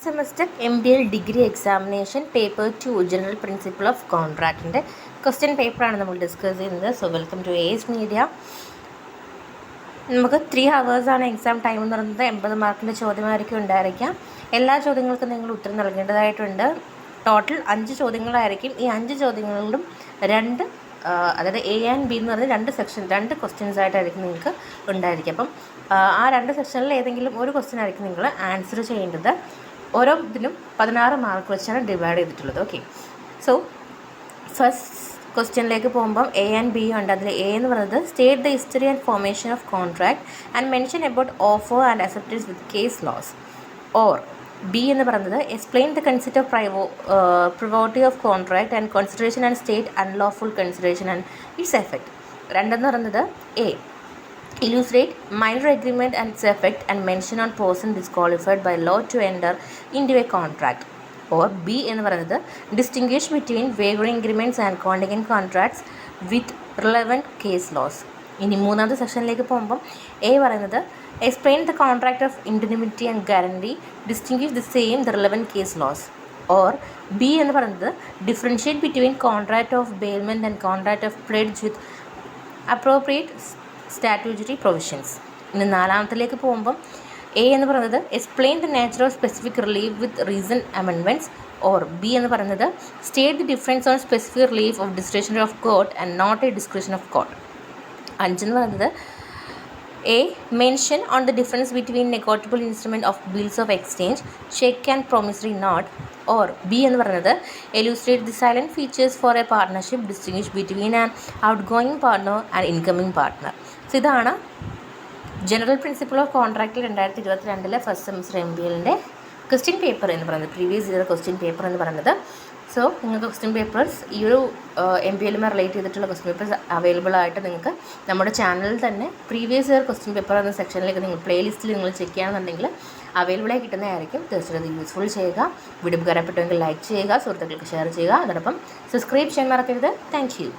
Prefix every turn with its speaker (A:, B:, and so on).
A: Semester MBL degree examination paper 2 general principle of കോൺട്രാക്റ്റിൻ്റെ question പേപ്പറാണ് നമ്മൾ ഡിസ്കസ് ചെയ്യുന്നത്. So welcome to AS media. നമുക്ക് 3 ഹവേഴ്സാണ് എക്സാം ടൈം എന്ന് പറയുന്നത്. 80 മാർക്കിൻ്റെ ചോദ്യമായിരിക്കും ഉണ്ടായിരിക്കാം. എല്ലാ ചോദ്യങ്ങൾക്കും നിങ്ങൾ ഉത്തരം നൽകേണ്ടതായിട്ടുണ്ട്. ടോട്ടൽ 5 ചോദ്യങ്ങളായിരിക്കും. ഈ 5 ചോദ്യങ്ങളിലും അതായത് A ആൻഡ് B എന്ന് പറഞ്ഞ 2 ക്വസ്റ്റ്യൻസ് ആയിട്ടായിരിക്കും നിങ്ങൾക്ക് ഉണ്ടായിരിക്കും. അപ്പം ആ 2 സെക്ഷനിൽ ഏതെങ്കിലും ഒരു ക്വസ്റ്റ്യൻ ആയിരിക്കും നിങ്ങൾ ആൻസർ ചെയ്യേണ്ടത്. ഓരോ ഇതിനും 16 മാർക്ക് വെച്ചാണ് ഡിവൈഡ് ചെയ്തിട്ടുള്ളത്. ഓക്കെ, സോ ഫസ്റ്റ് ക്വസ്റ്റ്യനിലേക്ക് പോകുമ്പം A ആൻഡ് B ഉണ്ട്. അതിൽ A എന്ന് പറയുന്നത് state the history and formation of contract and mention about offer and acceptance with case laws. Or B എന്ന് പറയുന്നത് explain the concept of privity of contract and consideration and state unlawful consideration and its effect. രണ്ടെന്ന് പറയുന്നത് A illustrate minor agreement and its effect and mention on person disqualified by law to enter into a contract. Or B എന്ന് പറയുന്നത് distinguish between wavering agreements and contingent contracts with relevant case laws. ഇനി മൂന്നാമത്തെ സെക്ഷനിലേക്ക് പോകുമ്പം A പറയുന്നത് explain the contract of indemnity and guarantee, distinguish the same the relevant case laws. Or B എന്ന് പറയുന്നത് differentiate between contract of bailment and contract of pledge with appropriate statutory provisions. ഇനി നാലാമത്തിലേക്ക് പോകുമ്പം A എന്ന് പറയുന്നത് explain the nature of specific relief with reason amendments. Or B എന്ന് പറയുന്നത് state the difference on specific relief of discretion of court and not a discretion of court. അഞ്ചെന്ന് പറയുന്നത് A mention on the difference between negotiable instrument of bills of exchange, cheque and promissory note. Or B എന്ന് പറയുന്നത് illustrate the salient features for a partnership, distinguish between an out going partner and incoming partner. So ഇതാണ് general principle of കോൺട്രാക്റ്റിൽ 2022 first semester MBLൻ്റെ question paper എന്ന് പറയുന്നത്, previous year question paper എന്ന് പറയുന്നത്. So നിങ്ങൾക്ക് ക്വസ്റ്റ്യൻ പേപ്പേഴ്സ് ഈ ഒരു MBLുമായി റിലേറ്റ് ചെയ്തിട്ടുള്ള ക്വസ്റ്റ്യൻ പേപ്പേഴ്സ് അവൈലബിൾ ആയിട്ട് നിങ്ങൾക്ക് നമ്മുടെ ചാനലിൽ തന്നെ പ്രീവിയസ് ഇയർ ക്വസ്റ്റ്യൻ പേപ്പർ എന്ന സെക്ഷനിലേക്ക് നിങ്ങൾ പ്ലേലിസ്റ്റിൽ നിങ്ങൾ ചെക്ക് ചെയ്യുകയാണെന്നുണ്ടെങ്കിൽ അവൈലബിളായി കിട്ടുന്നതായിരിക്കും. തീർച്ചയായിട്ടും യൂസ്ഫുൾ ചെയ്യുക. വീഡിയോ ഉപകാരപ്പെട്ടുവെങ്കിൽ ലൈക്ക് ചെയ്യുക, സുഹൃത്തുക്കൾക്ക് ഷെയർ ചെയ്യുക. അതോടൊപ്പം സബ്സ്ക്രൈബ് ചെയ്യാൻ മറക്കരുത്. Thank you.